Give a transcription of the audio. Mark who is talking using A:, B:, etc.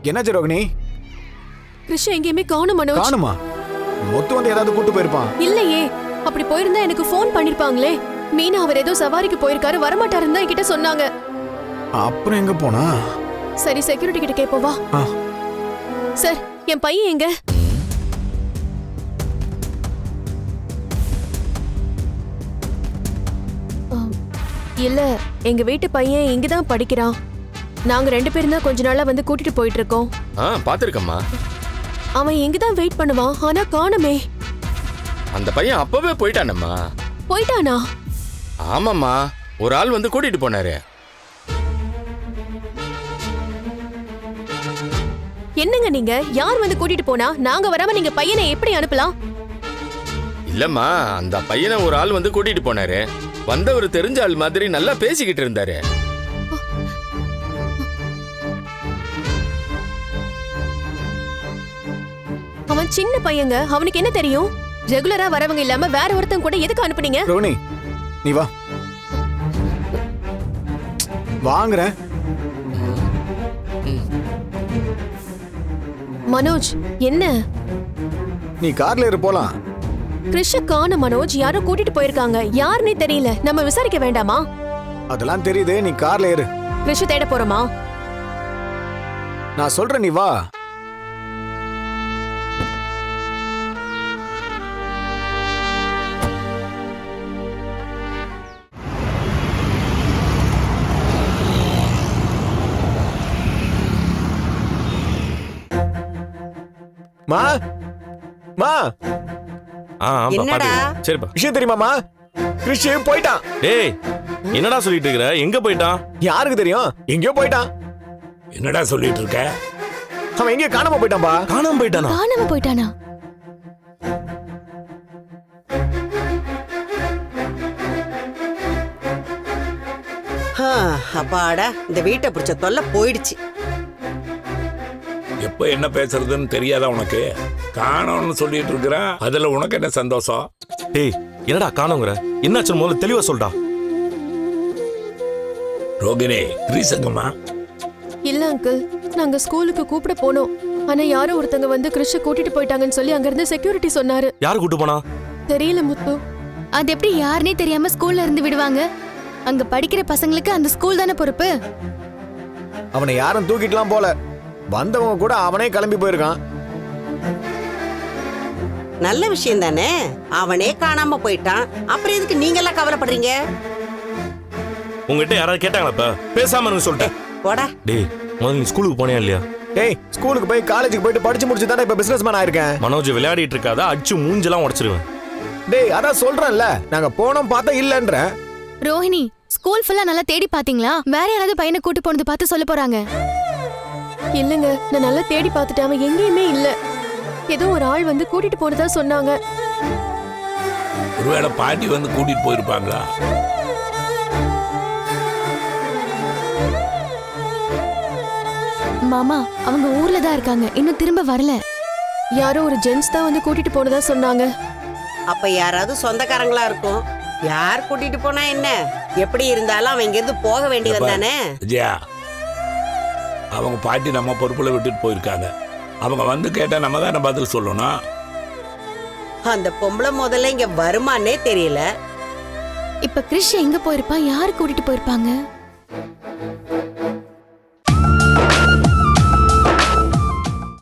A: என்னாச்சு ரோகிணி?
B: கிருஷ் எங்கேயுமே காணும் மனோஜ்.
A: காணுமா? மொத்து வந்து ஏதாவது கூட்டு போயிருப்பான்.
B: இல்லையே, அப்படி போயிருந்தா எனக்கு ஃபோன் பண்ணிருப்பாங்களே. மீனா அவர் ஏதோ சவாரிக்கு போயிருக்காரு, வரமாட்டாருன்னு தான் என்கிட்ட சொன்னாங்க.
A: அப்புறம் எங்க போனா?
B: சரி, செக்யூரிட்டி கிட்ட கேப்போவா? சார், என் பையன் எங்க? இல்ல, எங்க வீட்டு பையன் இங்கதான் படிக்கிறான். நாங்க 2 பேரும் தான் கொஞ்ச நாளா வந்து கூட்டிட்டு போயிட்டு இருக்கோம்.
C: பாத்துருக்கம்மா.
B: அவன் இங்கதான் வெயிட் பண்ணுவான், ஆனா காணுமே.
C: அந்த பையன் அப்பவே போயிட்டானம்மா.
B: போயிட்டானா?
C: ஆமாம்மா, ஒரு ஆள் வந்து கூட்டிட்டு போனாரு.
B: என்னங்க நீங்க? யார் வந்து கூட்டிட்டு போனா? நாங்க வராம நீங்க பையனை எப்படி அனுப்பலாம்?
C: இல்லம்மா, அந்த பையனை ஒரு ஆள் வந்து கூட்டிட்டு போனாரு. வந்தவர் தெரிஞ்ச ஆள் மாதிரி நல்லா பேசிக்கிட்டு இருந்தாரு.
B: அவன் சின்ன பையங்க, அவனுக்கு என்ன தெரியும்? ரெகுலரா வரவங்க இல்லாம வேற ஒருத்தன் கூட எதுக்கு அனுப்புனீங்க?
A: ரோகிணி, நீ வா. வாங்குற.
B: மனோஜ், என்ன?
A: நீ கார்ல ஏறு போலாம்.
B: கிருஷ காண மனோஜ், யாரோ கூட்டிட்டு போயிருக்காங்க. யாருன்னே தெரியல. நம்ம விசாரிக்க வேண்டாமா?
A: அதெல்லாம் தெரியுது, நீ கார்ல ஏறு.
B: கிருஷ தேட போறோமா?
A: நான் சொல்றேன், நீ வா. மா மா
D: என்னடா?
E: சரிப்பா.
A: விஷயம் தெரியுமாமா? கிருஷ் போயிட்டான்.
E: டேய், என்னடா சொல்லிட்டு இருக்கற? எங்க போயிட்டான்?
A: யாருக்கு தெரியும்? எங்கேயோ போயிட்டான்.
D: என்னடா சொல்லிட்டு இருக்க?
A: அவன் எங்கேயோ காணாம போயிட்டான்பா.
E: காணாம போயிட்டானா?
B: காணாம போயிட்டானா?
F: அப்பாடா, இந்த வீட்டை பிடிச்ச தொல்லை போயிடுச்சு.
D: எப்ப என்ன பேசுறதுன்னு தெரியாதா உனக்கு? காணோம்னு சொல்லிட்டு இருக்கிறான், அதுல உனக்கு என்ன சந்தோஷம்?
E: டேய், என்னடா காணோங்கற? என்னாச்சு முதல்ல தெளிவா சொல்டா.
D: ரோகிணி, கிரீசங்கம்மா.
B: இல்ல அங்கிள், நாங்க ஸ்கூலுக்கு கூப்பிட போனோம். ஆனா யாரோ ஒருத்தங்க வந்து கிருஷ கூட்டிட்டு போயிட்டாங்கன்னு சொல்லி அங்க இருந்து செக்யூரிட்டி சொன்னாரு.
E: யாரு கூட்டி போனா?
B: தெரியல முத்து.
G: அது எப்படி யாருனே தெரியாம ஸ்கூல்ல இருந்து விடுவாங்க? அங்க படிக்கிற பசங்களுக்கு அந்த ஸ்கூல் தானே பொறுப்பு.
A: அவனை யாரும் தூக்கிட்டுலாம் போல. வந்தவங்க கூட அவனே கிளம்பி போயிருக்கான்.
F: நல்ல விஷயம் தானே, அவனே காணாம போயிட்டான். அப்புறம் எதுக்கு நீங்க எல்லாம் கவலைப்படுறீங்க?
E: உங்ககிட்ட யாராவது கேட்டாங்களா? இப்ப பேசாம இருங்க சொல்லிட்டேன்.
F: போடா.
E: டேய், முதல்ல நீ ஸ்கூலுக்கு போனியா இல்லையா?
A: டேய், ஸ்கூலுக்கு போய் காலேஜுக்கு போயிட்டு படிச்சு முடிச்சு தானே இப்ப பிசினஸ் மேன் ஆயிருக்கேன்.
E: மனோஜ் விளையாடிட்டு இருக்காத, அடிச்சு மூஞ்செல்லாம் உடைச்சிருவேன்.
A: டேய், அதான் சொல்றேன்ல, நாங்க போனோம் பார்த்தா இல்லன்ற.
G: ரோஹிணி, ஸ்கூல் ஃபுல்லா நல்லா தேடி பாத்தீங்களா? வேற யாராவது பையனை கூட்டி போனது பார்த்து சொல்ல போறாங்க.
B: இல்லங்க, நான் நல்லா தேடி பார்த்துட்டேன். அவன் எங்கேயுமே இல்ல. ஏதோ ஒரு ஆள் வந்து கூட்டிட்டு போறதா சொன்னாங்க.
D: ஒருவேளை பாட்டி வந்து கூட்டிட்டு போயிருப்பாங்களா?
G: மாமா, அவங்க ஊர்ல தான் இருக்காங்க, இன்னும் திரும்ப வரல.
B: யாரோ ஒரு ஜென்ஸ் தான் வந்து கூட்டிட்டு போனதா சொன்னாங்க.
F: அப்ப யாராவது சொந்தக்காரங்களா இருக்கும். யார் கூட்டிட்டு போனா என்ன? எப்படி இருந்தாலும் அவன் இங்க இருந்து போக வேண்டியவன் தானே.
D: விஜயா, அவங்க பாட்டி நம்ம பொறுப்புல விட்டுட்டு போயிருக்காங்க. அவங்க வந்து கேட்டா நம்ம தானே பதில் சொல்லணும்.
F: அந்த பொம்பளை முதல்ல இங்க வருமானே தெரியல.
G: இப்ப கிருஷ் எங்க போயிருப்பான்? யாரு கூட்டிட்டு போயிருப்பாங்க?